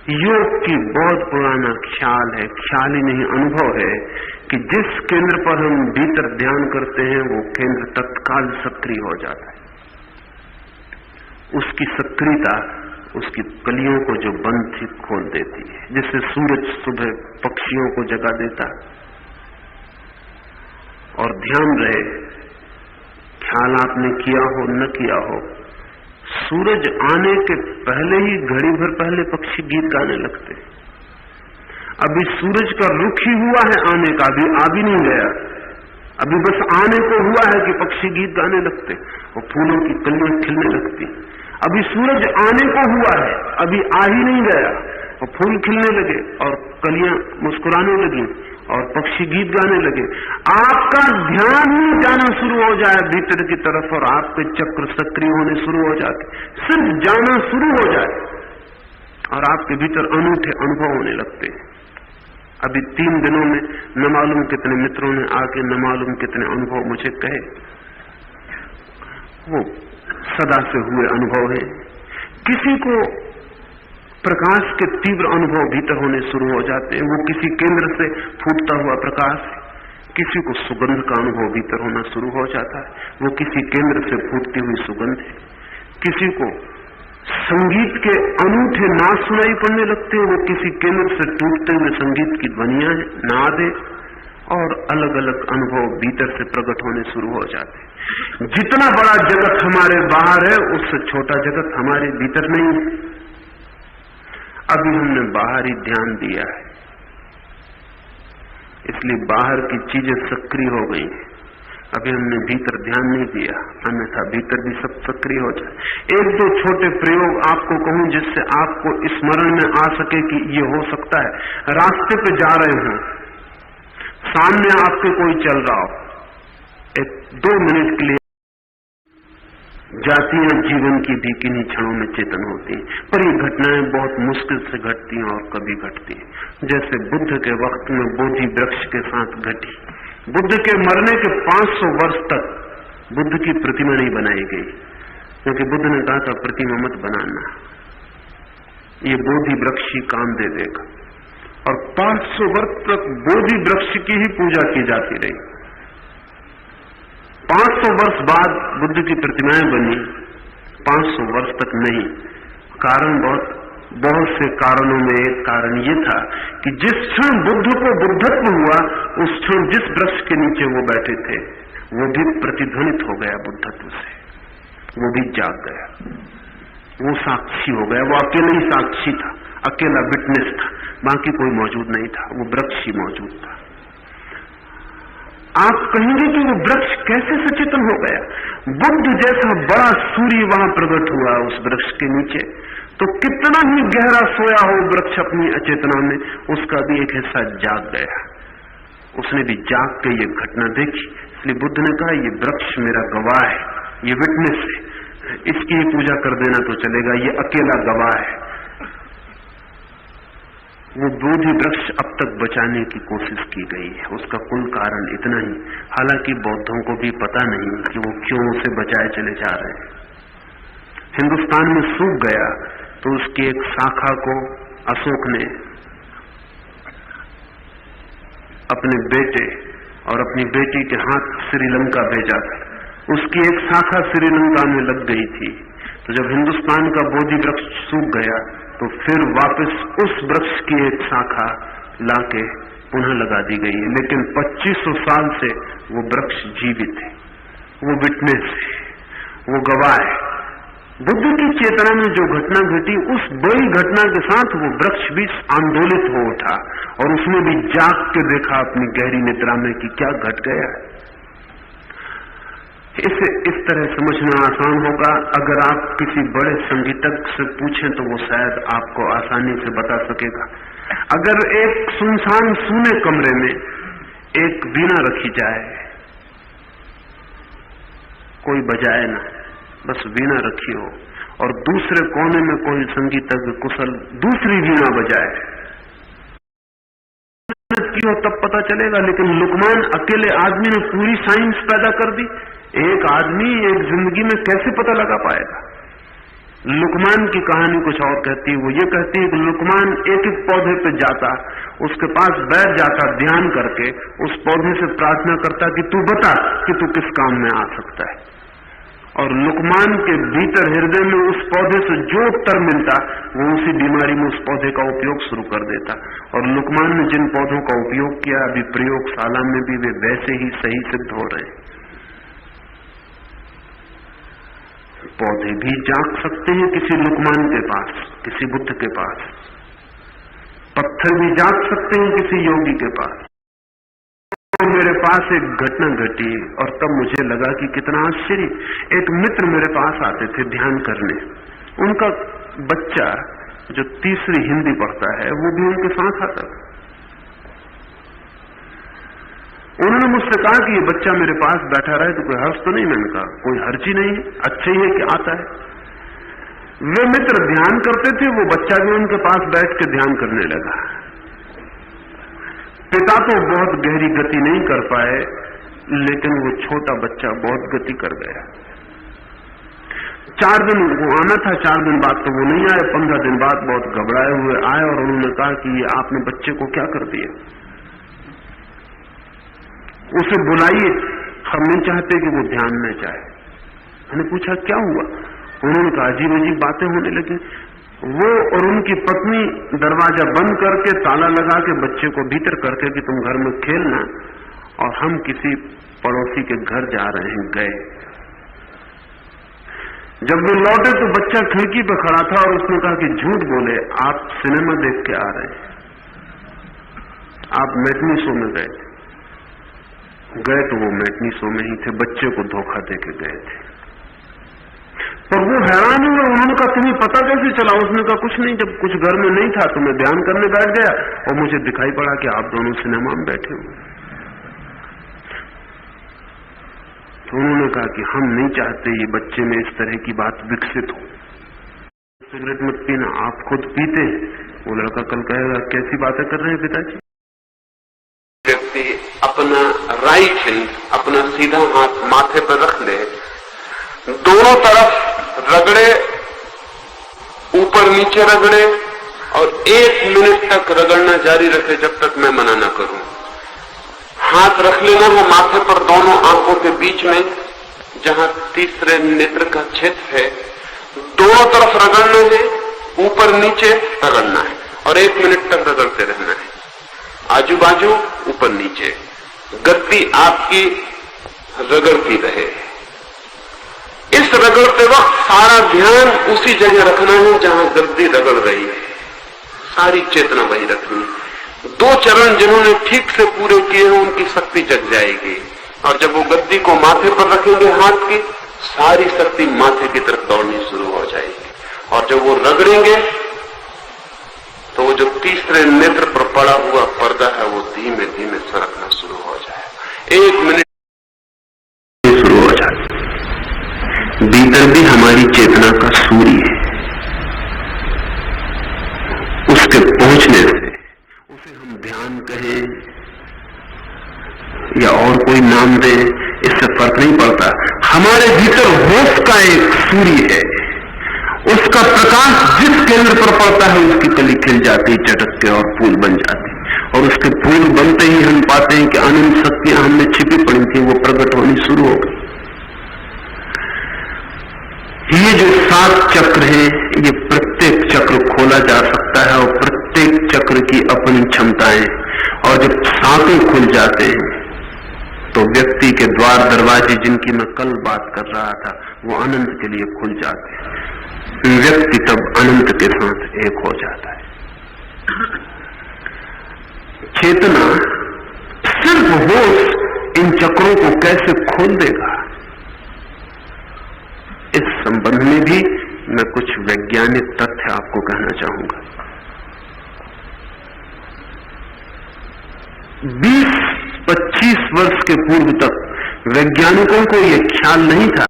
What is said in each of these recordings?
योग की बहुत पुराना ख्याल है, ख्याल ही नहीं अनुभव है कि जिस केंद्र पर हम भीतर ध्यान करते हैं वो केंद्र तत्काल सक्रिय हो जाता है। उसकी सक्रियता उसकी कलियों को जो बंद थी खोल देती है, जैसे सूरज सुबह पक्षियों को जगा देता। और ध्यान रहे, ख्याल आपने किया हो न किया हो, सूरज आने के पहले ही घड़ी भर पहले पक्षी गीत गाने लगते। अभी सूरज का रुख ही हुआ है आने का, अभी आ भी नहीं गया, अभी बस आने को हुआ है कि पक्षी गीत गाने लगते और फूलों की कलियां खिलने लगती। अभी सूरज आने को हुआ है, अभी आ ही नहीं गया और फूल खिलने लगे और कलियां मुस्कुराने लगी और पक्षी गीत गाने लगे। आपका ध्यान ही जाना शुरू हो जाए भीतर की तरफ और आपके चक्र सक्रिय होने शुरू हो जाते, सिर्फ जाना शुरू हो जाए और आपके भीतर अनूठे अनुभव होने लगते हैं। अभी 3 दिनों में न मालूम कितने मित्रों ने आके न मालूम कितने अनुभव मुझे कहे। वो सदा से हुए अनुभव है। किसी को प्रकाश के तीव्र अनुभव भीतर होने शुरू हो जाते हैं, वो किसी केंद्र से फूटता हुआ प्रकाश है। किसी को सुगंध का अनुभव भीतर होना शुरू हो जाता है, वो किसी केंद्र से फूटती हुई सुगंध है। किसी को संगीत के अनूठे नाद सुनाई पड़ने लगते हैं, वो किसी केंद्र से टूटते हुए संगीत की ध्वनियां हैं, नाद है। और अलग अलग अनुभव भीतर से प्रकट होने शुरू हो जाते हैं। जितना बड़ा जगत हमारे बाहर है उससे छोटा जगत हमारे भीतर नहीं है। अभी हमने बाहर ही ध्यान दिया है, इसलिए बाहर की चीजें सक्रिय हो गई हैं। अभी हमने भीतर ध्यान नहीं दिया, अन्यथा भीतर भी सब सक्रिय हो जाए। 1-2 छोटे प्रयोग आपको कहूं जिससे आपको स्मरण में आ सके कि ये हो सकता है। रास्ते पे जा रहे हो, सामने आपके कोई चल रहा हो, 1-2 मिनट के लिए जाती हैं जीवन की भी किन्हीं क्षणों में चेतन होती हैं, पर ये घटनाएं बहुत मुश्किल से घटती हैं और कभी घटती हैं। जैसे बुद्ध के वक्त में बोधि वृक्ष के साथ घटी। बुद्ध के मरने के 500 वर्ष तक बुद्ध की प्रतिमा नहीं बनाई गई, क्योंकि बुद्ध ने कहा था प्रतिमा मत बनाना, ये बोधि वृक्ष ही काम दे देगा। और 500 वर्ष तक बोधि वृक्ष की ही पूजा की जाती रही। 500 वर्ष बाद बुद्ध की प्रतिमाएं बनी, 500 वर्ष तक नहीं। कारण बहुत से कारणों में एक कारण ये था कि जिस क्षण बुद्ध को बुद्धत्व हुआ, उस क्षण जिस वृक्ष के नीचे वो बैठे थे वो भी प्रतिध्वनित हो गया बुद्धत्व से, वो भी जाग गया, वो साक्षी हो गया। वो अकेला ही साक्षी था, अकेला विटनेस था, बाकी कोई मौजूद नहीं था, वो वृक्ष ही मौजूद था। आप कहेंगे कि वो वृक्ष कैसे सचेतन हो गया? बुद्ध जैसा बड़ा सूर्य वहां प्रकट हुआ उस वृक्ष के नीचे, तो कितना ही गहरा सोया हो वृक्ष अपनी अचेतना में, उसका भी एक हिस्सा जाग गया। उसने भी जाग के ये घटना देखी, इसलिए बुद्ध ने कहा ये वृक्ष मेरा गवाह है, ये विटनेस है, इसकी ही पूजा कर देना तो चलेगा, ये अकेला गवाह है। वो बोधि वृक्ष अब तक बचाने की कोशिश की गई है, उसका कुल कारण इतना ही। हालांकि बौद्धों को भी पता नहीं कि वो क्यों उसे बचाए चले जा रहे हैं। हिंदुस्तान में सूख गया तो उसकी एक शाखा को अशोक ने अपने बेटे और अपनी बेटी के हाथ श्रीलंका भेजा था। उसकी एक शाखा श्रीलंका में लग गई थी, तो जब हिंदुस्तान का बोधि वृक्ष सूख गया तो फिर वापस उस वृक्ष की एक शाखा लाके पुनः लगा दी गई है। लेकिन 2500 साल से वो वृक्ष जीवित है, वो विटनेस है, वो गवाह है। बुद्ध की चेतना में जो घटना घटी, उस बड़ी घटना के साथ वो वृक्ष भी आंदोलित हो उठा और उसने भी जाग के देखा अपनी गहरी निद्रा में कि क्या घट गया है। इसे इस तरह समझना आसान होगा। अगर आप किसी बड़े संगीतज्ञ से पूछें तो वो शायद आपको आसानी से बता सकेगा। अगर एक सुनसान सूने कमरे में एक वीणा रखी जाए, कोई बजाए ना, बस वीणा रखी हो, और दूसरे कोने में कोई संगीतज्ञ कुशल दूसरी वीणा बजाए, की हो तब पता चलेगा। लेकिन लुकमान अकेले आदमी ने पूरी साइंस पैदा कर दी। एक आदमी एक जिंदगी में कैसे पता लगा पाएगा? लुकमान की कहानी कुछ और कहती है। वो ये कहती है कि लुकमान एक एक पौधे पे जाता, उसके पास बैठ जाता, ध्यान करके उस पौधे से प्रार्थना करता कि तू बता कि तू किस काम में आ सकता है। और लुकमान के भीतर हृदय में उस पौधे से जो उत्तर मिलता, वो उसी बीमारी में उस पौधे का उपयोग शुरू कर देता। और लुकमान ने जिन पौधों का उपयोग किया, अभी प्रयोगशाला में भी वे वैसे ही सही सिद्ध हो रहे हैं। पौधे भी जाग सकते हैं किसी लुकमान के पास, किसी बुद्ध के पास। पत्थर भी जाग सकते हैं किसी योगी के पास। तो मेरे पास एक घटना घटी और तब मुझे लगा कि कितना आश्चर्य। एक मित्र मेरे पास आते थे ध्यान करने। उनका बच्चा जो तीसरी हिंदी पढ़ता है वो भी उनके साथ आता था। उन्होंने मुझसे कहा कि ये बच्चा मेरे पास बैठा रहे तो कोई हर्ष तो नहीं। मैंने कहा कोई हर्ज ही नहीं, अच्छा ही है कि आता है। वे मित्र ध्यान करते थे, वो बच्चा भी उनके पास बैठ के ध्यान करने लगा। पिता तो बहुत गहरी गति नहीं कर पाए, लेकिन वो छोटा बच्चा बहुत गति कर गया। 4 दिन वो आना था, 4 दिन बाद तो वो नहीं आए। 15 दिन बाद बहुत घबराए हुए आए और उन्होंने कहा कि ये आपने बच्चे को क्या कर दिया, उसे बुलाइए, हम नहीं चाहते कि वो ध्यान न जाए। मैंने पूछा क्या हुआ? उन्होंने कहा अजीब अजीब बातें होने लगी। वो और उनकी पत्नी दरवाजा बंद करके ताला लगा के बच्चे को भीतर करके कि तुम घर में खेलना और हम किसी पड़ोसी के घर जा रहे हैं, गए। जब वो लौटे तो बच्चा खिड़की पर खड़ा था और उसने कहा कि झूठ बोले, आप सिनेमा देख के आ रहे हैं, आप मैटनी शो में गए थे। गए तो वो मैटनी शो में ही थे, बच्चे को धोखा देके गए थे। पर वो हैरान हुए। उन्होंने कहा तुम्हें पता कैसे चला? उसने कहा कुछ नहीं, जब कुछ घर में नहीं था तो मैं ध्यान करने बैठ गया और मुझे दिखाई पड़ा कि आप दोनों सिनेमा में बैठे हुए। तो उन्होंने कहा कि हम नहीं चाहते ये बच्चे में इस तरह की बात विकसित हो। सिगरेट मत पीना, आप खुद पीते हैं। वो लड़का कल कहेगा कैसी बातें कर रहे हैं पिताजी। व्यक्ति अपना राइट हैंड, अपना सीधा हाथ माथे पर रख ले, दोनों तरफ रगड़े, ऊपर नीचे रगड़े और 1 मिनट तक रगड़ना जारी रखे जब तक मैं मना न करूं। हाथ रख लेना है माथे पर, दोनों आंखों के बीच में, जहां तीसरे नेत्र का क्षेत्र है। दोनों तरफ रगड़ना है, ऊपर नीचे रगड़ना है और 1 मिनट तक रगड़ते रहना है। आजू बाजू, ऊपर नीचे, गद्दी आपकी रगड़ती रहे। इस रगड़ते वक्त सारा ध्यान उसी जगह रखना है जहां गद्दी रगड़ रही है, सारी चेतना वही रखनी है। 2 चरण जिन्होंने ठीक से पूरे किए हैं उनकी शक्ति जग जाएगी और जब वो गद्दी को माथे पर रखेंगे हाथ की, सारी शक्ति माथे की तरफ दौड़नी शुरू हो जाएगी। और जब वो रगड़ेंगे तो वो जो तीसरे नेत्र पर पड़ा हुआ पर्दा है वो धीमे धीमे सरकना शुरू हो जाए। 1 मिनट शुरू हो जाए। भीतर भी हमारी चेतना का सूर्य है, उसके पहुंचने से, उसे हम ध्यान कहें या और कोई नाम दे, इससे फर्क नहीं पड़ता। हमारे भीतर होश का एक सूर्य है, उसका प्रकाश जिस केंद्र पर पड़ता है उसकी कली खिल जाती, चटक के और फूल बन जाती। और उसके फूल बनते ही हम पाते हैं कि अनंत शक्तियां हमने छिपी पड़ी थी, वो प्रकट होनी शुरू हो गई। ये जो 7 चक्र हैं, ये प्रत्येक चक्र खोला जा सकता है और प्रत्येक चक्र की अपनी क्षमताएं। और जब 7 खुल जाते हैं तो व्यक्ति के द्वार दरवाजे, जिनकी मैं कल बात कर रहा था, वो अनंत के लिए खुल जाते हैं। व्यक्ति तब अनंत के साथ एक हो जाता है। चेतना, सिर्फ होश इन चक्रों को कैसे खोल देगा, इस संबंध में भी मैं कुछ वैज्ञानिक तथ्य आपको कहना चाहूंगा। 20-25 वर्ष के पूर्व तक वैज्ञानिकों को यह ख्याल नहीं था।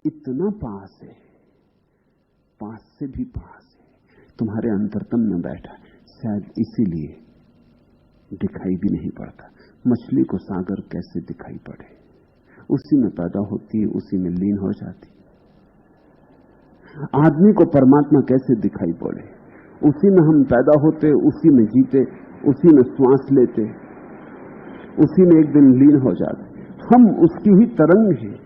इतना पास है, पास से भी पास है, तुम्हारे अंतरतम में बैठा, शायद इसीलिए दिखाई भी नहीं पड़ता। मछली को सागर कैसे दिखाई पड़े? उसी में पैदा होती है, उसी में लीन हो जाती। आदमी को परमात्मा कैसे दिखाई पड़े? उसी में हम पैदा होते, उसी में जीते, उसी में श्वास लेते, उसी में एक दिन लीन हो जाते। हम उसकी ही तरंग हैं,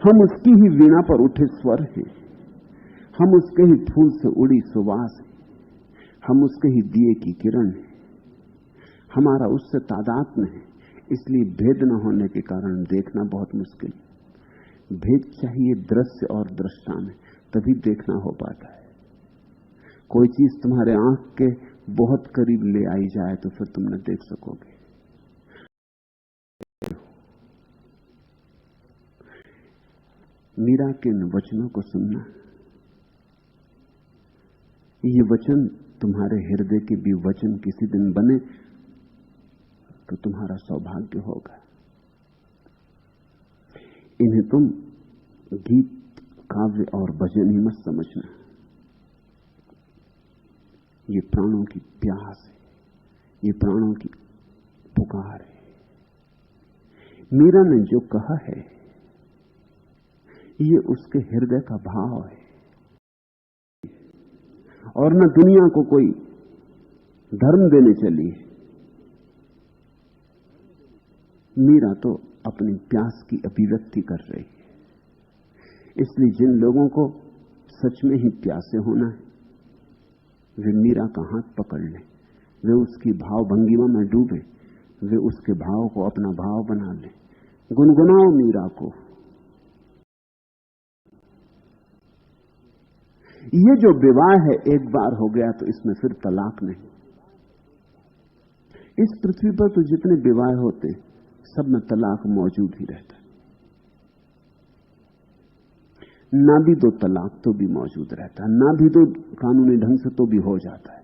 हम उसकी ही वीणा पर उठे स्वर हैं, हम उसके ही फूल से उड़ी सुवास हैं, हम उसके ही दिए की किरण हैं। हमारा उससे तादात्म्य है, इसलिए भेद न होने के कारण देखना बहुत मुश्किल। भेद चाहिए दृश्य और दृष्टा में, तभी देखना हो पाता है। कोई चीज तुम्हारे आंख के बहुत करीब ले आई जाए तो फिर तुम न देख सकोगे। मीरा के इन वचनों को सुनना, ये वचन तुम्हारे हृदय के भी वचन किसी दिन बने तो तुम्हारा सौभाग्य होगा। इन्हें तुम गीत, काव्य और भजन ही मत समझना। ये प्राणों की प्यास है, ये प्राणों की पुकार है। मीरा ने जो कहा है ये उसके हृदय का भाव है, और न दुनिया को कोई धर्म देने चली है। मीरा तो अपनी प्यास की अभिव्यक्ति कर रही है। इसलिए जिन लोगों को सच में ही प्यासे होना है वे मीरा का हाथ पकड़ लें, वे उसकी भाव भंगिमा में डूबे, वे उसके भाव को अपना भाव बना लें। गुनगुनाओ मीरा को। ये जो विवाह है एक बार हो गया तो इसमें फिर तलाक नहीं। इस पृथ्वी पर तो जितने विवाह होते सब में तलाक मौजूद ही रहता है। ना भी दो तलाक तो भी मौजूद रहता है, ना भी दो कानूनी ढंग से तो भी हो जाता है।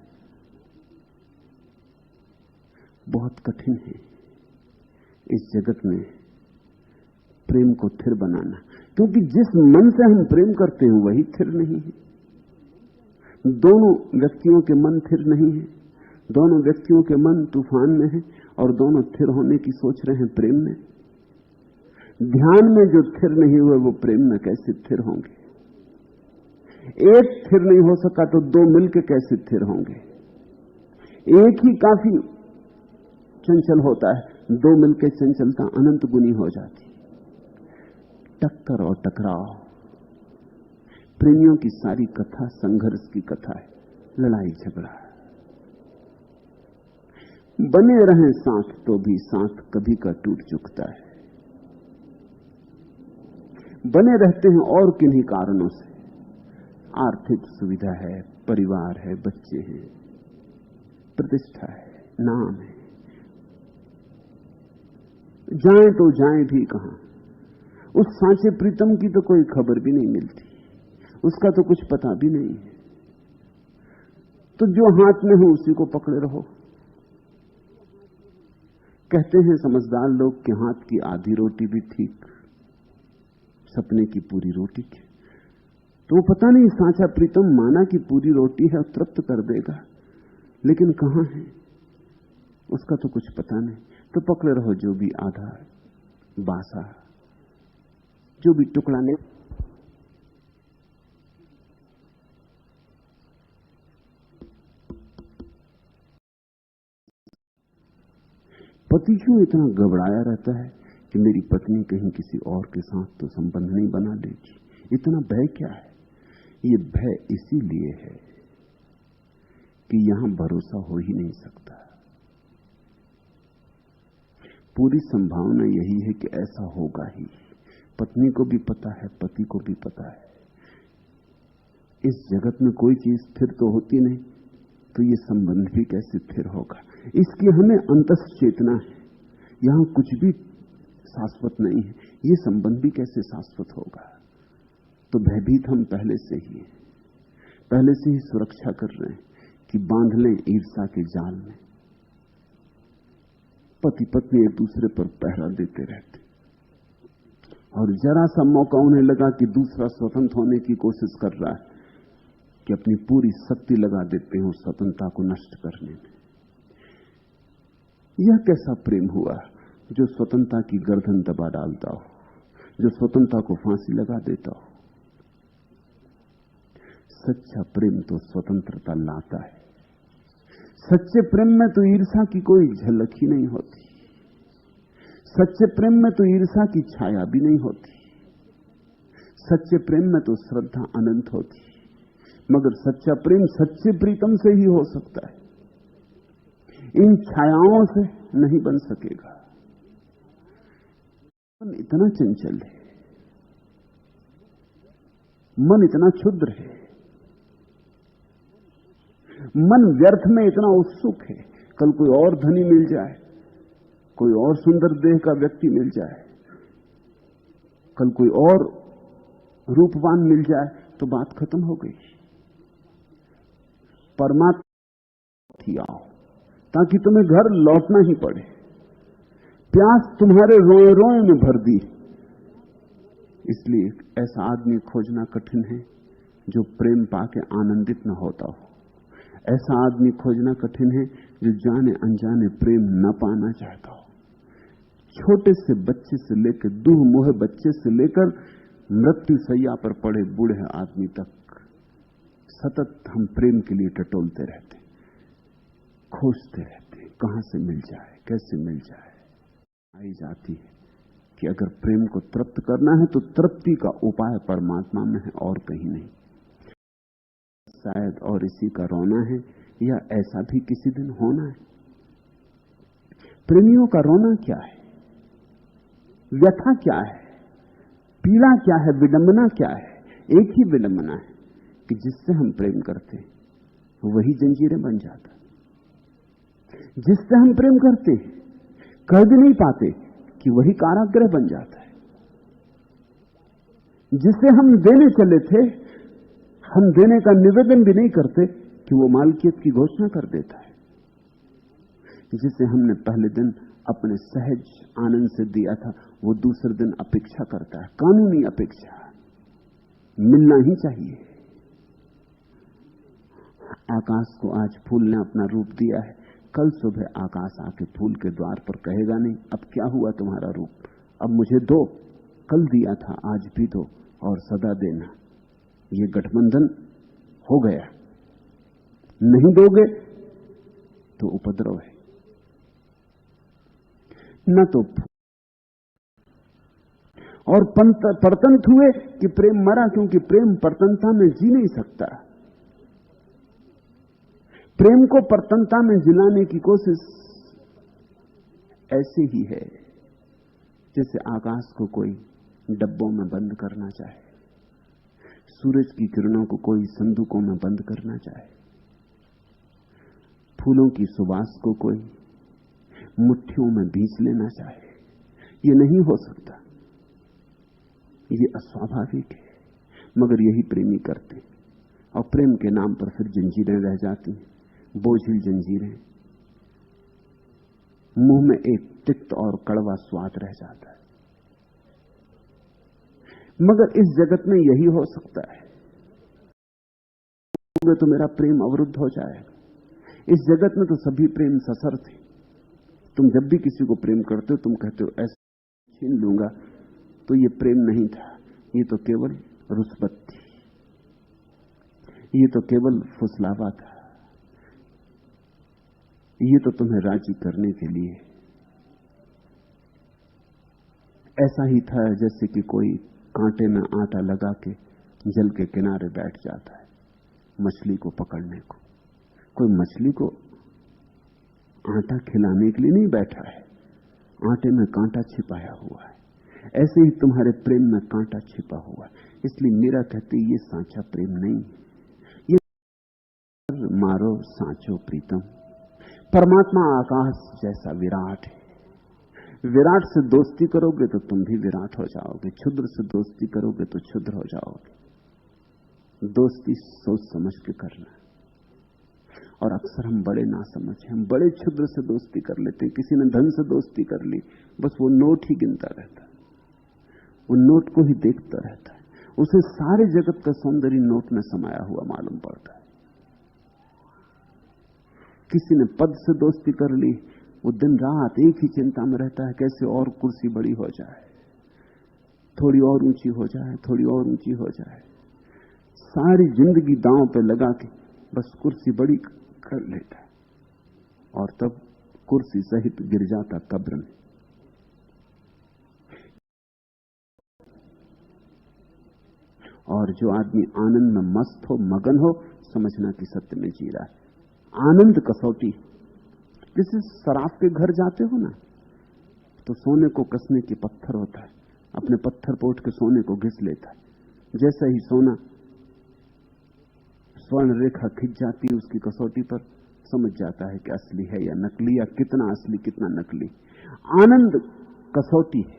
बहुत कठिन है इस जगत में प्रेम को थिर बनाना, क्योंकि जिस मन से हम प्रेम करते हैं वही थिर नहीं है। दोनों व्यक्तियों के मन थिर नहीं है, दोनों व्यक्तियों के मन तूफान में है और दोनों थिर होने की सोच रहे हैं प्रेम में। ध्यान में जो थिर नहीं हुए वो प्रेम में कैसे थिर होंगे? एक थिर नहीं हो सका तो दो मिलकर कैसे थिर होंगे? एक ही काफी चंचल होता है, दो मिलकर चंचलता अनंत गुनी हो जाती। टक्कर और टकराव, प्रेमियों की सारी कथा संघर्ष की कथा है, लड़ाई झगड़ा। बने रहें साथ तो भी साथ कभी का टूट चुकता है। बने रहते हैं और किन्हीं कारणों से, आर्थिक सुविधा है, परिवार है, बच्चे हैं, प्रतिष्ठा है, नाम है। जाएं तो जाएं भी कहां? उस सांचे प्रीतम की तो कोई खबर भी नहीं मिलती, उसका तो कुछ पता भी नहीं है। तो जो हाथ में हो उसी को पकड़े रहो। कहते हैं समझदार लोग कि हाथ की आधी रोटी भी ठीक, सपने की पूरी रोटी की। तो वो पता नहीं सांचा प्रीतम माना कि पूरी रोटी है और तृप्त कर देगा, लेकिन कहां है उसका तो कुछ पता नहीं। तो पकड़े रहो जो भी आधा बासा, जो भी टुकड़ा नहीं। पति क्यों इतना घबराया रहता है कि मेरी पत्नी कहीं किसी और के साथ तो संबंध नहीं बना लेगी? इतना भय क्या है? ये भय इसीलिए है कि यहां भरोसा हो ही नहीं सकता। पूरी संभावना यही है कि ऐसा होगा ही। पत्नी को भी पता है, पति को भी पता है। इस जगत में कोई चीज स्थिर तो होती नहीं, तो ये संबंध भी कैसे स्थिर होगा? इसकी हमें अंतस चेतना है। यहां कुछ भी शाश्वत नहीं है, ये संबंध भी कैसे शाश्वत होगा? तो भयभीत हम पहले से ही हैं, पहले से ही सुरक्षा कर रहे हैं कि बांध लें ईर्ष्या के जाल में। पति पत्नी एक दूसरे पर पहरा देते रहते, और जरा सा मौका उन्हें लगा कि दूसरा स्वतंत्र होने की कोशिश कर रहा है कि अपनी पूरी शक्ति लगा देते हैं उस स्वतंत्रता को नष्ट करने में। यह कैसा प्रेम हुआ जो स्वतंत्रता की गर्दन दबा डालता हो, जो स्वतंत्रता को फांसी लगा देता हो? सच्चा प्रेम तो स्वतंत्रता लाता है। सच्चे प्रेम में तो ईर्ष्या की कोई झलक ही नहीं होती। सच्चे प्रेम में तो ईर्ष्या की छाया भी नहीं होती। सच्चे प्रेम में तो श्रद्धा अनंत होती। मगर सच्चा प्रेम सच्चे प्रीतम से ही हो सकता है, इन छायाओं से नहीं बन सकेगा। मन इतना चंचल है, मन इतना क्षुद्र है, मन व्यर्थ में इतना उत्सुक है। कल कोई और धनी मिल जाए, कोई और सुंदर देह का व्यक्ति मिल जाए, कल कोई और रूपवान मिल जाए तो बात खत्म हो गई। परमात्मा थी आओ, ताकि तुम्हें घर लौटना ही पड़े। प्यास तुम्हारे रोए रोए में भर दी। इसलिए ऐसा आदमी खोजना कठिन है जो प्रेम पाके आनंदित न होता हो। ऐसा आदमी खोजना कठिन है जो जाने अनजाने प्रेम न पाना चाहता हो। छोटे से बच्चे से लेकर, दूह मुहे बच्चे से लेकर मृत्यु सैया पर पड़े बूढ़े आदमी तक सतत हम प्रेम के लिए टटोलते रहते, खोजते रहते, कहां से मिल जाए, कैसे मिल जाए। आई जाती है कि अगर प्रेम को तृप्त करना है तो तृप्ति का उपाय परमात्मा में है और कहीं नहीं। शायद और इसी का रोना है, या ऐसा भी किसी दिन होना है। प्रेमियों का रोना क्या है, व्यथा क्या है, पीड़ा क्या है, विडंबना क्या है? एक ही विडंबना है कि जिससे हम प्रेम करते वही जंजीरें बन जाता। जिससे हम प्रेम करते कह भी नहीं पाते कि वही कारागृह बन जाता है। जिसे हम देने चले थे, हम देने का निवेदन भी नहीं करते कि वो मालकियत की घोषणा कर देता है। जिसे हमने पहले दिन अपने सहज आनंद से दिया था, वो दूसरे दिन अपेक्षा करता है, कानूनी अपेक्षा, मिलना ही चाहिए। आकाश को आज फूल ने अपना रूप दिया है, कल सुबह आकाश आके फूल के द्वार पर कहेगा नहीं अब क्या हुआ तुम्हारा रूप, अब मुझे दो, कल दिया था आज भी दो और सदा देना। ये गठबंधन हो गया, नहीं दोगे तो उपद्रव है। न तो और परतंत हुए कि प्रेम मरा, क्योंकि प्रेम परतंता में जी नहीं सकता। प्रेम को परतंता में जिलाने की कोशिश ऐसे ही है जैसे आकाश को कोई डब्बों में बंद करना चाहे, सूरज की किरणों को कोई संदूकों में बंद करना चाहे, फूलों की सुवास को कोई मुट्ठियों में बींच लेना चाहे। ये नहीं हो सकता, ये अस्वाभाविक है, मगर यही प्रेमी करते। और प्रेम के नाम पर फिर जंजीरें रह जाती हैं, बोझिल जंजीरें, मुंह में एक तिक्त और कड़वा स्वाद रह जाता है। मगर इस जगत में यही हो सकता है, तो मेरा प्रेम अवरुद्ध हो जाएगा। इस जगत में तो सभी प्रेम सशर्त थे। तुम जब भी किसी को प्रेम करते हो, तुम कहते हो ऐसा छीन लूंगा, तो ये प्रेम नहीं था, ये तो केवल रुस्बत थी, ये तो केवल फुसलावा था, ये तो तुम्हें राजी करने के लिए। ऐसा ही था जैसे कि कोई कांटे में आटा लगा के जल के किनारे बैठ जाता है मछली को पकड़ने को। कोई मछली को आटा खिलाने के लिए नहीं बैठा है, आटे में कांटा छिपाया हुआ है। ऐसे ही तुम्हारे प्रेम में कांटा छिपा हुआ है। इसलिए मेरा कहते ये सांचा प्रेम नहीं है, ये मारो सांचो प्रीतम। परमात्मा आकाश जैसा विराट है। विराट से दोस्ती करोगे तो तुम भी विराट हो जाओगे, क्षुद्र से दोस्ती करोगे तो क्षुद्र हो जाओगे। दोस्ती सोच समझ के करना। और अक्सर हम बड़े ना समझे, हम बड़े क्षुद्र से दोस्ती कर लेते हैं। किसी ने धन से दोस्ती कर ली, बस वो नोट ही गिनता रहता है, वो नोट को ही देखता रहता है, उसे सारे जगत का सौंदर्य नोट में समाया हुआ मालूम पड़ता है। किसी ने पद से दोस्ती कर ली, वो दिन रात एक ही चिंता में रहता है कैसे और कुर्सी बड़ी हो जाए, थोड़ी और ऊंची हो जाए, थोड़ी और ऊंची हो जाए। सारी जिंदगी दांव पे लगा के बस कुर्सी बड़ी कर लेता है और तब कुर्सी सहित गिर जाता कब्र में। और जो आदमी आनंद में मस्त हो, मगन हो, समझना कि सत्य में जी रहा है। आनंद कसौटी। जैसे शराब के घर जाते हो ना, तो सोने को कसने की पत्थर होता है, अपने पत्थर पोट के सोने को घिस लेता है। जैसे ही सोना स्वर्ण रेखा खिंच जाती है उसकी कसौटी पर, समझ जाता है कि असली है या नकली, या कितना असली कितना नकली। आनंद कसौटी है।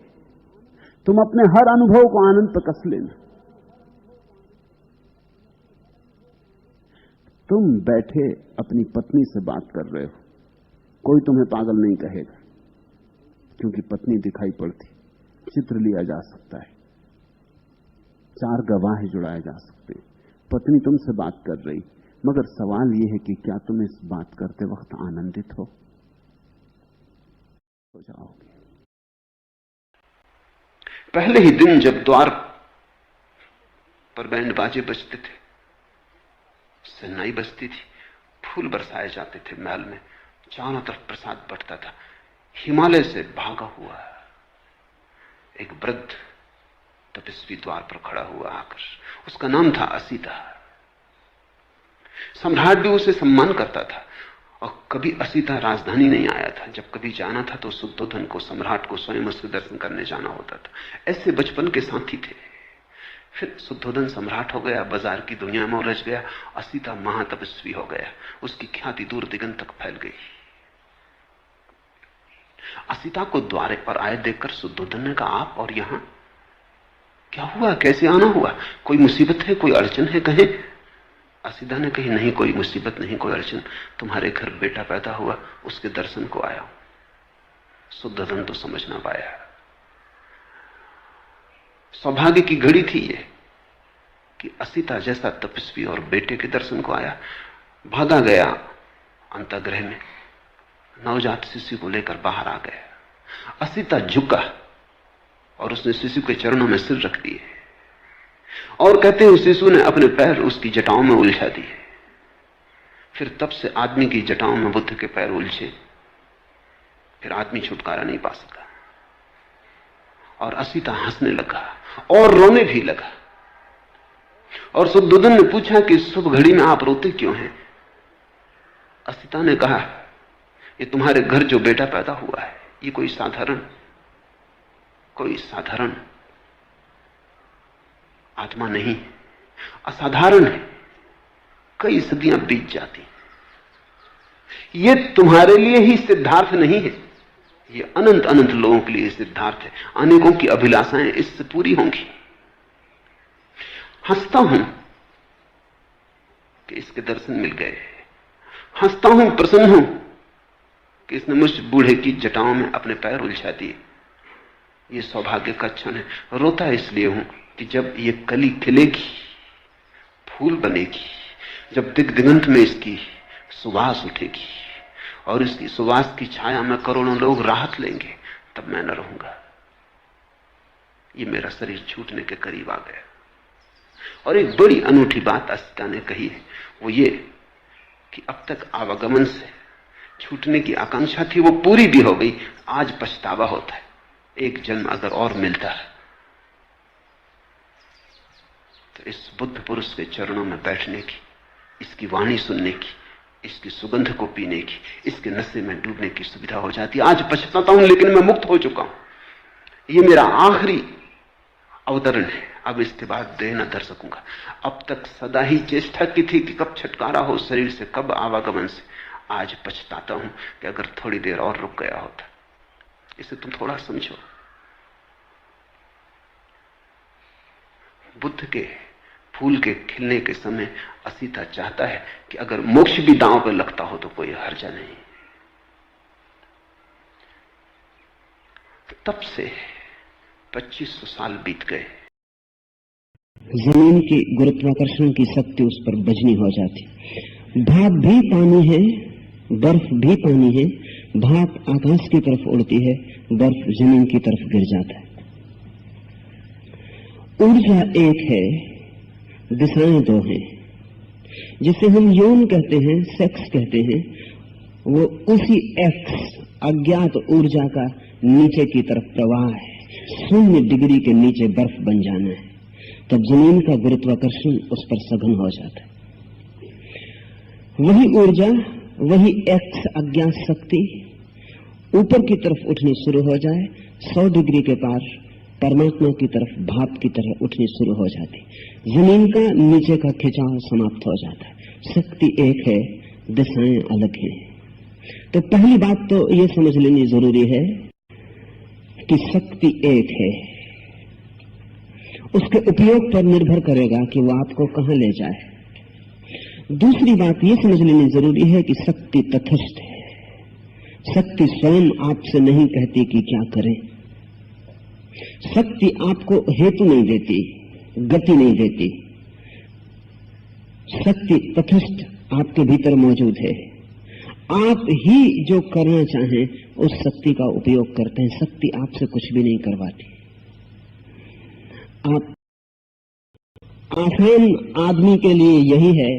तुम अपने हर अनुभव को आनंद पर कस लेना। तुम बैठे अपनी पत्नी से बात कर रहे हो, कोई तुम्हें पागल नहीं कहेगा, क्योंकि पत्नी दिखाई पड़ती, चित्र लिया जा सकता है, 4 गवाह जुड़ाए जा सकते हैं। पत्नी तुमसे बात कर रही, मगर सवाल यह है कि क्या तुम इस बात करते वक्त आनंदित हो जाओगे। पहले ही दिन जब द्वार पर बैंड बाजे बजते थे, शहनाई बजती थी, फूल बरसाए जाते थे महल में, चारों तरफ प्रसाद बंटता था, हिमालय से भागा हुआ एक वृद्ध तपस्वी द्वार पर खड़ा हुआ आकर, उसका नाम था असीता। सम्राट भी उसे सम्मान करता था, और कभी असीता राजधानी नहीं आया था। जब कभी जाना था तो शुद्धोधन को, सम्राट को स्वयं उसके दर्शन करने जाना होता था। ऐसे बचपन के साथी थे। फिर शुद्धोधन सम्राट हो गया, बाजार की दुनिया में उलझ गया, असीता महातपस्वी हो गया, उसकी ख्याति दूर दिगंत तक फैल गई। असीता को द्वारे पर आए देखकर शुद्धोधन ने कहा, आप और यहां क्या हुआ, कैसे आना हुआ, कोई मुसीबत है, कोई अड़चन है, कहें। असीता ने कही, नहीं कोई मुसीबत नहीं, कोई अड़चन, तुम्हारे घर बेटा पैदा हुआ, उसके दर्शन को आया। शुद्धोधन तो समझ ना पाया। सौभाग्य की घड़ी थी ये कि असीता जैसा तपस्वी और बेटे के दर्शन को आया। भागा गया अंतःगृह में, नवजात शिशु को लेकर बाहर आ गया। असीता झुका और उसने शिशु के चरणों में सिर रख दिए, और कहते हैं शिशु ने अपने पैर उसकी जटाओं में उलझा दिए। फिर तब से आदमी की जटाओं में बुद्ध के पैर उलझे, फिर आदमी छुटकारा नहीं पा सका। और असीता हंसने लगा और रोने भी लगा। और शुद्धोधन ने पूछा कि शुभ घड़ी में आप रोते क्यों हैं? असीता ने कहा, ये तुम्हारे घर जो बेटा पैदा हुआ है, ये कोई साधारण आत्मा नहीं, असाधारण है। कई सदियां बीत जाती, ये तुम्हारे लिए ही सिद्धार्थ नहीं है, ये अनंत अनंत लोगों के लिए सिद्धार्थ है। अनेकों की अभिलाषाएं इससे पूरी होंगी। हंसता हूं कि इसके दर्शन मिल गए, हंसता हूं, प्रसन्न हूं कि इसने मुझ बूढ़े की जटाओं में अपने पैर उलझा दिए। ये सौभाग्य का क्षण है। रोता इसलिए हूं कि जब ये कली खिलेगी, फूल बनेगी, जब दिगंत में इसकी सुवास उठेगी और इसकी सुवास की छाया में करोड़ों लोग राहत लेंगे, तब मैं न रहूंगा। ये मेरा शरीर छूटने के करीब आ गया। और एक बड़ी अनूठी बात असीता ने कही है, वो ये कि अब तक आवागमन से छूटने की आकांक्षा थी, वो पूरी भी हो गई। आज पछतावा होता है, एक जन्म अगर और मिलता है तो इस बुद्ध पुरुष के चरणों में बैठने की, इसकी वाणी सुनने की, इसकी सुगंध को पीने की, इसके नशे में डूबने की सुविधा हो जाती। आज पछताता हूं, लेकिन मैं मुक्त हो चुका हूं। ये मेरा आखिरी अवतरण है, अब इसके बाद देह न धर सकूंगा। अब तक सदा ही चेष्टा की थी कि कब छुटकारा हो शरीर से, कब आवागमन से। आज पछताता हूं कि अगर थोड़ी देर और रुक गया होता। इसे तुम थोड़ा समझो। बुद्ध के फूल के खिलने के समय असीता चाहता है कि अगर मोक्ष भी दांव पर लगता हो तो कोई हर्जा नहीं। तब से 2500 साल बीत गए। जमीन की गुरुत्वाकर्षण की शक्ति उस पर बजनी हो जाती। भाप भी पानी है, बर्फ भी पानी है। भाप आकाश की तरफ उड़ती है, बर्फ जमीन की तरफ गिर जाता है। ऊर्जा एक है, दिशाएं दो हैं। जिसे हम यौन कहते हैं, सेक्स कहते हैं, वो उसी एक्स अज्ञात ऊर्जा का नीचे की तरफ प्रवाह है। 0 डिग्री के नीचे बर्फ बन जाना है, तब जमीन का गुरुत्वाकर्षण उस पर सघन हो जाता है। वही ऊर्जा, वही एक्स अज्ञात शक्ति ऊपर की तरफ उठनी शुरू हो जाए, 100 डिग्री के पार परमात्मा की तरफ भाप की तरह उठनी शुरू हो जाती। जमीन का नीचे का खिंचाव समाप्त हो जाता है। शक्ति एक है, दिशाएं अलग हैं। तो पहली बात तो ये समझ लेनी जरूरी है कि शक्ति एक है। उसके उपयोग पर निर्भर करेगा कि वो आपको कहां ले जाए। दूसरी बात ये समझ लेनी जरूरी है कि शक्ति तटस्थ है। शक्ति स्वयं आपसे नहीं कहती कि क्या करें। शक्ति आपको हेतु नहीं देती, गति नहीं देती। शक्ति तटस्थ आपके भीतर मौजूद है। आप ही जो करना चाहें उस शक्ति का उपयोग करते हैं। शक्ति आपसे कुछ भी नहीं करवाती। आप आसान आदमी के लिए यही है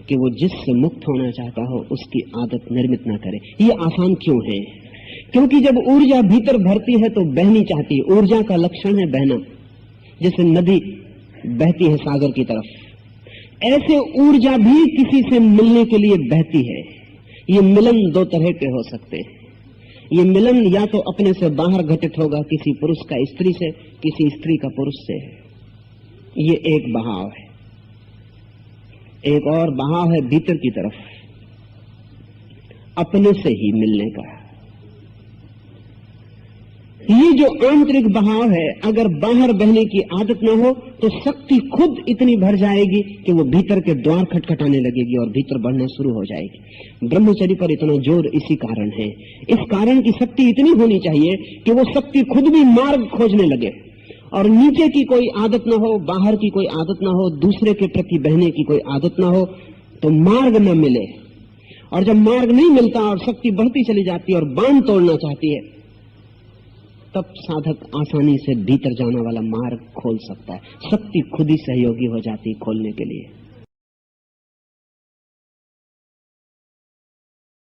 कि वो जिससे मुक्त होना चाहता हो उसकी आदत निर्मित ना करे। ये आसान क्यों है? क्योंकि जब ऊर्जा भीतर भरती है तो बहनी चाहती है। ऊर्जा का लक्षण है बहना, जैसे नदी बहती है सागर की तरफ, ऐसे ऊर्जा भी किसी से मिलने के लिए बहती है। ये मिलन 2 तरह के हो सकते हैं। ये मिलन या तो अपने से बाहर घटित होगा, किसी पुरुष का स्त्री से, किसी स्त्री का पुरुष से। ये एक बहाव है। एक और बहाव है भीतर की तरफ, अपने से ही मिलने का। ये जो आंतरिक बहाव है, अगर बाहर बहने की आदत ना हो तो शक्ति खुद इतनी भर जाएगी कि वो भीतर के द्वार खटखटाने लगेगी और भीतर बढ़ना शुरू हो जाएगी। ब्रह्मचर्य पर इतना जोर इसी कारण है। इस कारण की शक्ति इतनी होनी चाहिए कि वो शक्ति खुद भी मार्ग खोजने लगे और नीचे की कोई आदत ना हो, बाहर की कोई आदत ना हो, दूसरे के प्रति बहने की कोई आदत ना हो, तो मार्ग न मिले। और जब मार्ग नहीं मिलता और शक्ति बढ़ती चली जाती है और बांध तोड़ना चाहती है, तब साधक आसानी से भीतर जाने वाला मार्ग खोल सकता है। शक्ति खुद ही सहयोगी हो जाती है खोलने के लिए।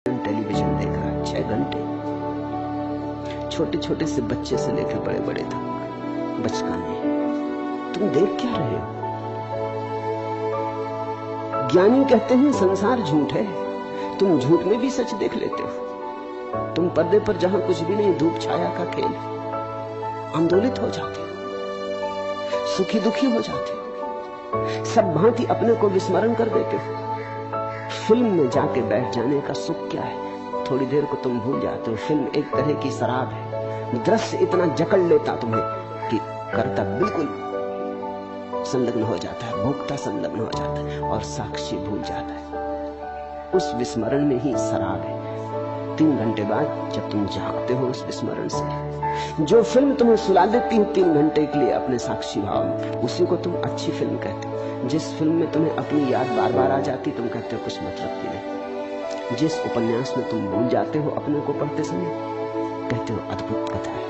टेलीविजन देख रहा है 6 घंटे, छोटे छोटे से बच्चे से लेकर बड़े बड़े तक बचकाने। तुम देख क्या रहे हो? ज्ञानी कहते हैं संसार झूठ है। तुम झूठ में भी सच देख लेते हो। तुम पर्दे पर जहां कुछ भी नहीं, धूप छाया का खेल, आंदोलित हो जाते हो, सुखी दुखी हो जाते हो, सब भांति अपने को विस्मरण कर देते हो। फिल्म में जाके बैठ जाने का सुख क्या है? थोड़ी देर को तुम भूल जाते हो। फिल्म एक तरह की शराब है। दृश्य इतना जकड़ लेता तुम्हें कि कर्ता बिल्कुल संलग्न हो जाता है, भोक्ता संलग्न हो जाता है और साक्षी भूल जाता है। उस विस्मरण में ही शराब है। 3 घंटे बाद जब तुम जागते हो उस विस्मरण से, जो फिल्म तुम्हें सुला देती है 3 घंटे के लिए अपने साक्षी भाव में, उसी को तुम अच्छी फिल्म कहते हो। जिस फिल्म में तुम्हें अपनी याद बार बार आ जाती, तुम कहते हो कुछ मतलब की नहीं। जिस उपन्यास में तुम भूल जाते हो अपने को पढ़ते समय, कहते हो अद्भुत कथा है।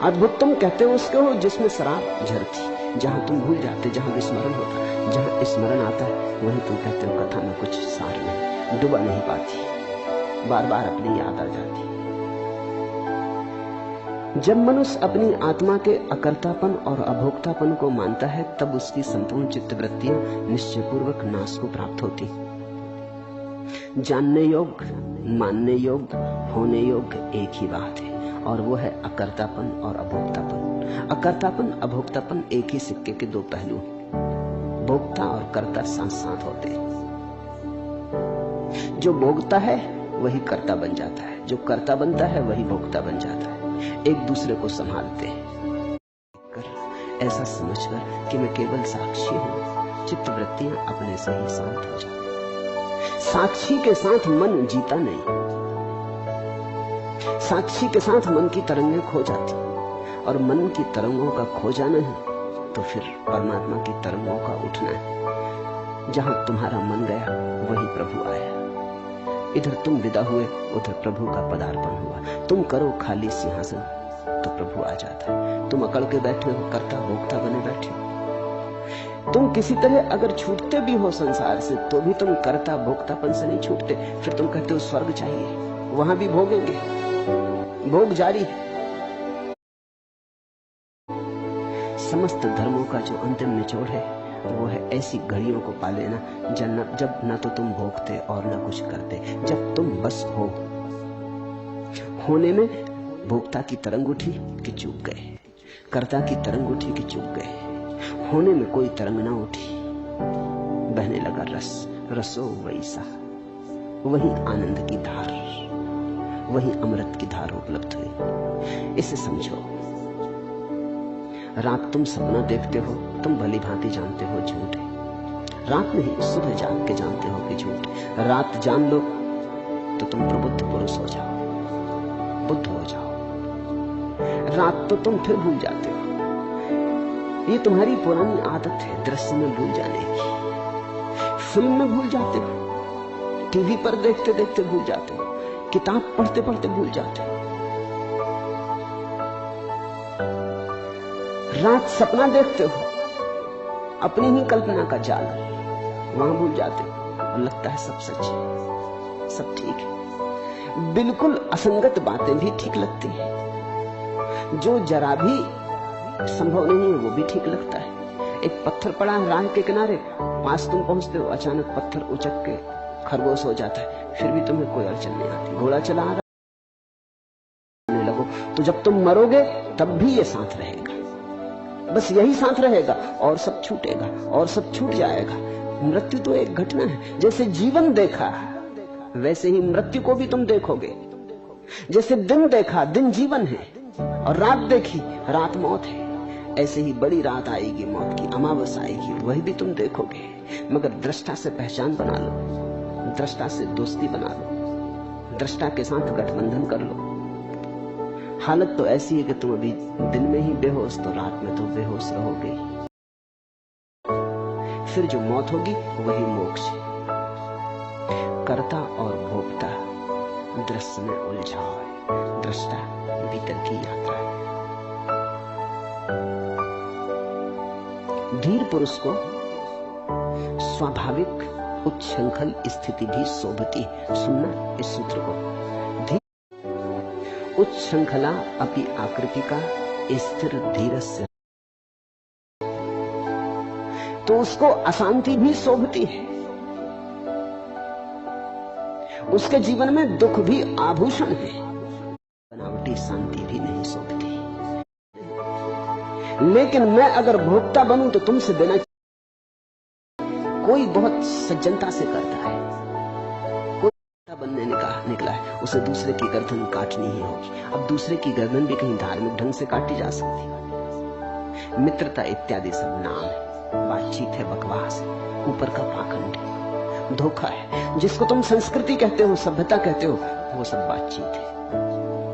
अद्भुत तुम कहते हो उसको हो जिसमें शराब झरती, जहां तुम भूल जाते, जहां विस्मरण होता है, जहां स्मरण आता है, वहीं तुम कहते हो कथा में कुछ सार नहीं, डुबा नहीं पाती, बार बार अपनी याद आ जाती। जब मनुष्य अपनी आत्मा के अकर्तापन और अभोक्तापन को मानता है, तब उसकी संपूर्ण चित्तवृत्तियां निश्चयपूर्वक नाश को प्राप्त होती। जानने योग्य, मानने योग्य, होने योग्य एक ही बात है, और वो है अकर्तापन और अभोक्तापन। अकर्तापन अभोक्तापन एक ही सिक्के के 2 पहलू। भोक्ता और कर्ता साथ साथ होते हैं। जो भोगता है वही कर्ता बन जाता है, जो कर्ता बनता है वही भोक्ता बन जाता है। एक दूसरे को संभालते हैं। ऐसा समझकर कि मैं केवल साक्षी हूं, चित्तवृत्तियां अपने से ही शांत हो जाती। साक्षी के साथ मन जीता नहीं, साक्षी के साथ मन की तरंगें खो जाती, और मन की तरंगों का खो जाना है तो फिर परमात्मा की तरंगों का उठना है। जहां तुम्हारा मन गया वही प्रभु आया। इधर तुम विदा हुए, उधर प्रभु का पदार्पण हुआ। तुम करो खाली सिंहासन तो प्रभु आ जाता है। तुम अकड़ के बैठे हो, कर्ता भोक्ता बने बैठे हो। तुम किसी तरह अगर छूटते भी हो संसार से तो भी तुम कर्ता भोक्तापन से नहीं छूटते। फिर तुम कहते हो स्वर्ग चाहिए, वहां भी भोगेंगे, भोग जारी है। समस्त धर्मों का जो अंतिम निचोड़ है वो है ऐसी घड़ियों को पा लेना जब न तो तुम भोगते और न कुछ करते, जब तुम बस हो। होने में भोक्ता की तरंग उठी कि चूक गए, कर्ता की तरंग उठी कि चूक गए। होने में कोई तरंग ना उठी, बहने लगा रस, रसो वैसा, वही आनंद की धार, वही अमृत की धार उपलब्ध हुई। इसे समझो। रात तुम सपना देखते हो, तुम भली भांति जानते हो झूठ है। रात नहीं, सुबह जाग के जानते हो कि झूठ है। रात जान लो तो तुम प्रबुद्ध पुरुष हो जाओ, बुद्ध हो जाओ। रात तो तुम फिर भूल जाते हो। ये तुम्हारी पुरानी आदत है दृश्य में भूल जाने की। फिल्म में भूल जाते हो, टीवी पर देखते देखते भूल जाते हो, किताब पढ़ते पढ़ते भूल जाते हो। रात सपना देखते हो, अपनी ही कल्पना का जाल, वहां भूल जाते हो और लगता है सब सच है, सब ठीक है। बिल्कुल असंगत बातें भी ठीक लगती हैं, जो जरा भी संभव नहीं है वो भी ठीक लगता है। एक पत्थर पड़ा है राह के किनारे, पास तुम पहुंचते हो, अचानक पत्थर उचक के खरगोश हो जाता है, फिर भी तुम्हें कोई अड़चन नहीं आती। घोड़ा चला रहा लगो तो जब तुम मरोगे तब भी ये साथ रहेगा, बस यही साथ रहेगा, और सब छूटेगा और सब छूट जाएगा। मृत्यु तो एक घटना है। जैसे जीवन देखा वैसे ही मृत्यु को भी तुम देखोगे। जैसे दिन देखा, दिन जीवन है, और रात देखी, रात मौत है। ऐसे ही बड़ी रात आएगी, मौत की अमावस आएगी, वही भी तुम देखोगे। मगर दृष्टा से पहचान बना लो, दृष्टा से दोस्ती बना लो, दृष्टा के साथ गठबंधन कर लो। हालत तो ऐसी है कि तुम अभी दिन में ही बेहोश, तो रात में तो बेहोश रहोगे। फिर जो मौत होगी वही मोक्ष है। कर्ता और भोक्ता दृश्य में उलझाव है, दृष्टा भीतर की यात्रा है। धीर पुरुष को स्वाभाविक उच्छृंखल स्थिति भी शोभती है। सुनना इस सूत्र को। उच्छृंखला अपि आकृति का स्थिर धीरस्य, तो उसको अशांति भी शोभती है। उसके जीवन में दुख भी आभूषण है, बनावटी शांति भी नहीं शोभती। लेकिन मैं अगर भोक्ता बनूं तो तुमसे बिना, कोई बहुत सज्जनता से करता है, बनने निकला है, उसे दूसरे की गर्दन काटनी ही होगी। अब दूसरे की गर्दन भी कहीं धार्मिक ढंग से काटी जा सकती है। मित्रता इत्यादि सब नाम है, बातचीत है, बकवास है, ऊपर का पाखंड है, धोखा है। जिसको तुम संस्कृति कहते हो, सभ्यता कहते हो, वो सब बातचीत है।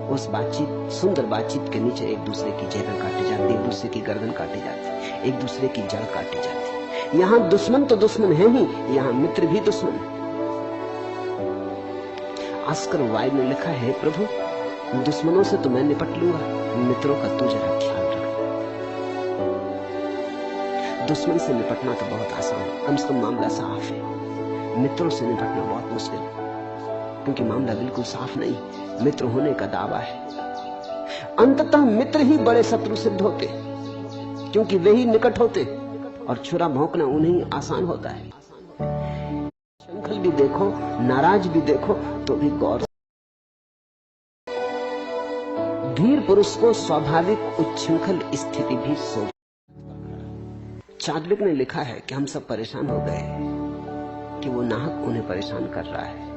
उस बातचीत, सुंदर बातचीत के नीचे एक दूसरे की जेबें काटी जाती, एक दूसरे की गर्दन काटी जाती, एक दूसरे की जड़ काटी जाती। यहाँ दुश्मन तो दुश्मन है ही, यहाँ मित्र भी दुश्मन है। ऑस्कर वाइल्ड ने लिखा है, प्रभु दुश्मनों से तो मैं निपट लूंगा, मित्रों का तू जरा ख्याल रख। दुश्मन से निपटना तो बहुत आसान है, कम से कम मामला साफ है। मित्रों से निपटना बहुत मुश्किल, क्योंकि मामला बिल्कुल साफ नहीं, मित्र होने का दावा है। अंततः मित्र ही बड़े शत्रु सिद्ध होते, क्योंकि वे ही निकट होते, और छुरा भौंकना उन्हें आसान होता है। शंखल भी देखो, नाराज भी देखो, तो भी गौर। धीर पुरुष को स्वाभाविक उच्छृंखल स्थिति भी शोभ। चार्विक ने लिखा है कि हम सब परेशान हो गए कि वो नाहक उन्हें परेशान कर रहा है,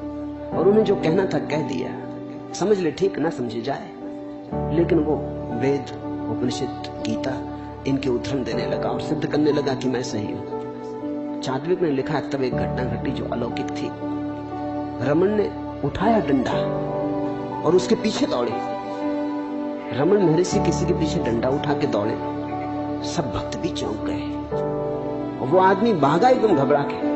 और उन्हें जो कहना था कह दिया, समझ ले ठीक, ना समझे जाए। लेकिन वो वेद, उपनिषद, गीता इनके उदाहरण देने लगा और सिद्ध करने लगा कि मैं सही हूं। चार्विक ने लिखा, तब एक घटना घटी जो अलौकिक थी। रमन ने उठाया डंडा और उसके पीछे दौड़े। रमन महर्षि किसी के पीछे डंडा उठा के दौड़े, सब भक्त भी चौंक गए। और वो आदमी भागा एकदम घबरा के,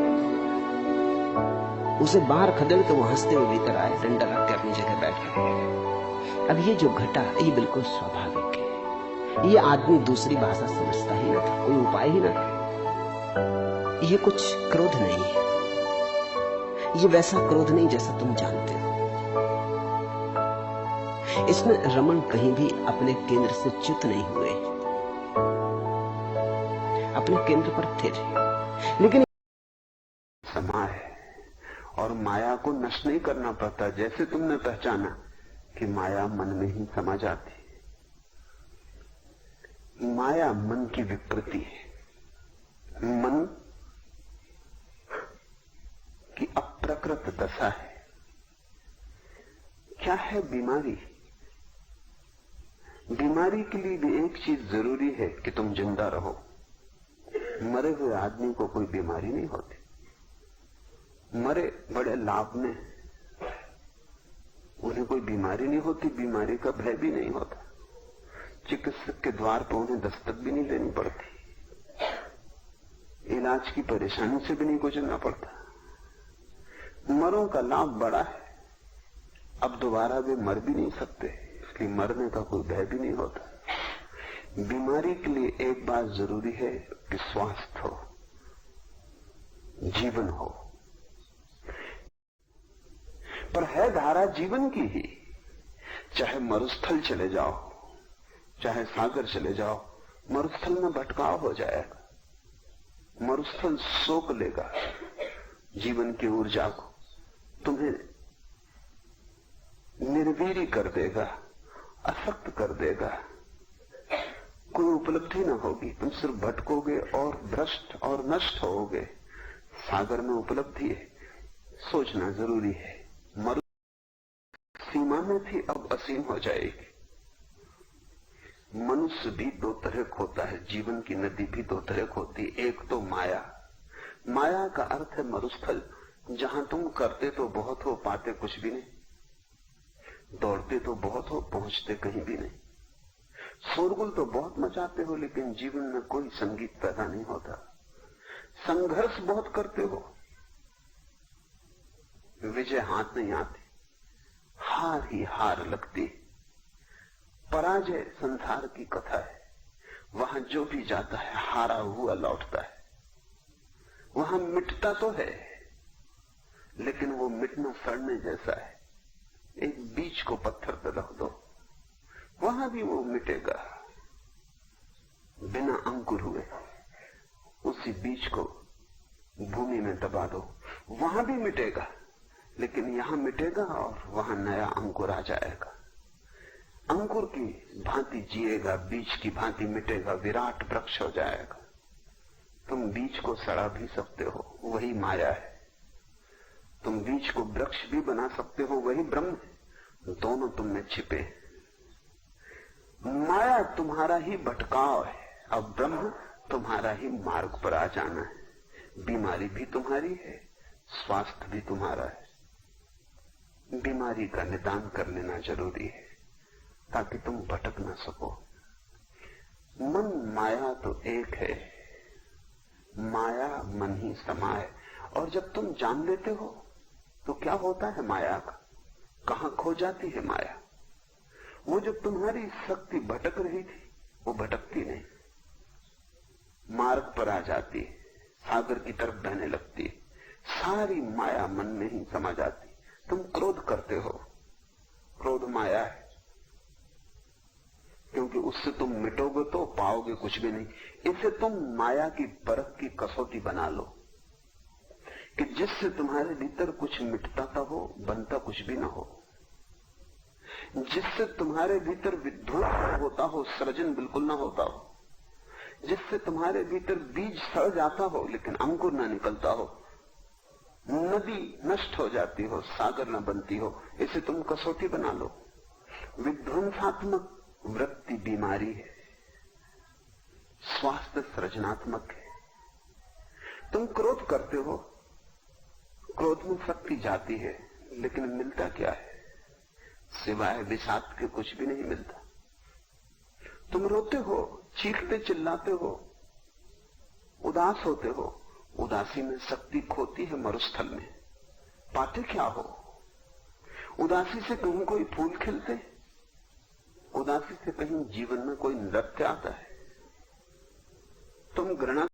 उसे बाहर खदेड़ के वो हंसते हुए भीतर आए, डंडा रख के अपनी जगह बैठ गए। अब ये जो घटा, ये बिल्कुल स्वाभाविक है। ये आदमी दूसरी भाषा समझता ही न था, कोई उपाय ही न था। ये कुछ क्रोध नहीं है, ये वैसा क्रोध नहीं जैसा तुम जानते हो। इसमें रमन कहीं भी अपने केंद्र से च्युत नहीं हुए, अपने केंद्र पर थे। लेकिन समा है और माया को नष्ट नहीं करना पड़ता। जैसे तुमने पहचाना कि माया मन में ही समा जाती, माया मन की विकृति है, मन की अप्रकृत दशा है। क्या है बीमारी? बीमारी के लिए भी एक चीज जरूरी है कि तुम जिंदा रहो। मरे हुए आदमी को कोई बीमारी नहीं होती, मरे बड़े लाभ में, उन्हें कोई बीमारी नहीं होती, बीमारी का भय भी नहीं होता, चिकित्सक के द्वार पर उन्हें दस्तक भी नहीं लेनी पड़ती, इलाज की परेशानी से भी नहीं गुजरना पड़ता। मरों का लाभ बड़ा है, अब दोबारा वे मर भी नहीं सकते, इसलिए मरने का कोई भय भी नहीं होता। बीमारी के लिए एक बात जरूरी है कि स्वास्थ्य हो, जीवन हो। पर है धारा जीवन की ही। चाहे मरुस्थल चले जाओ, चाहे सागर चले जाओ, मरुस्थल में भटकाव हो जाएगा, मरुस्थल सोख लेगा जीवन की ऊर्जा को, तुम्हें निर्वीर्य कर देगा, असक्त कर देगा, कोई उपलब्धि ना होगी, तुम सिर्फ भटकोगे और भ्रष्ट और नष्ट होगे। सागर में उपलब्धि है, सोचना जरूरी है। मरु सीमा में थी, अब असीम हो जाएगी। मनुष्य भी दो तरह का होता है, जीवन की नदी भी दो तरह की होती है। एक तो माया, माया का अर्थ है मरुस्थल, जहां तुम करते तो बहुत हो, पाते कुछ भी नहीं, दौड़ते तो बहुत हो, पहुंचते कहीं भी नहीं, शोरगुल तो बहुत मचाते हो, लेकिन जीवन में कोई संगीत पैदा नहीं होता। संघर्ष बहुत करते हो, विजय हाथ नहीं आती, हार ही हार लगती। पराजय संसार की कथा है, वहां जो भी जाता है हारा हुआ लौटता है। वहां मिटता तो है, लेकिन वो मिटना सड़ने जैसा है। एक बीज को पत्थर पर रख दो, वहां भी वो मिटेगा बिना अंकुर हुए। उसी बीज को भूमि में दबा दो, वहां भी मिटेगा, लेकिन यहां मिटेगा और वहां नया अंकुर आ जाएगा। अंकुर की भांति जिएगा, बीज की भांति मिटेगा, विराट वृक्ष हो जाएगा। तुम बीज को सड़ा भी सकते हो, वही माया है। तुम बीज को वृक्ष भी बना सकते हो, वही ब्रह्म है। दोनों तुम में छिपे। माया तुम्हारा ही भटकाव है, अब ब्रह्म तुम्हारा ही मार्ग पर आ जाना है। बीमारी भी तुम्हारी है, स्वास्थ्य भी तुम्हारा है। बीमारी का निदान कर लेना जरूरी है ताकि तुम भटक ना सको। मन माया तो एक है, माया मन ही समाए। और जब तुम जान लेते हो तो क्या होता है माया का, कहां खो जाती है माया। वो जब तुम्हारी शक्ति भटक रही थी, वो भटकती नहीं, मार्ग पर आ जाती है, सागर की तरफ बहने लगती है। सारी माया मन में ही समा जाती। तुम क्रोध करते हो, क्रोध माया है, क्योंकि उससे तुम मिटोगे तो पाओगे कुछ भी नहीं। इसे तुम माया की परख की कसौटी बना लो कि जिससे तुम्हारे भीतर कुछ मिटता था हो, बनता कुछ भी ना हो। जिससे तुम्हारे भीतर विध्वंस होता हो, सृजन बिल्कुल ना होता हो। जिससे तुम्हारे भीतर बीज सड़ जाता हो लेकिन अंकुर ना निकलता हो, नदी नष्ट हो जाती हो, सागर ना बनती हो, इसे तुम कसौटी बना लो। विध्वंसात्मक वृत्ति बीमारी है, स्वास्थ्य सृजनात्मक है। तुम क्रोध करते हो, क्रोध में शक्ति जाती है, लेकिन मिलता क्या है? सिवाय विषाद के कुछ भी नहीं मिलता। तुम रोते हो, चीखते चिल्लाते हो, उदास होते हो, उदासी में शक्ति खोती है मरुस्थल में। पाते क्या हो? उदासी से कहीं कोई फूल खिलते, उदासी से कहीं जीवन में कोई नृत्य आता है। तुम घृणा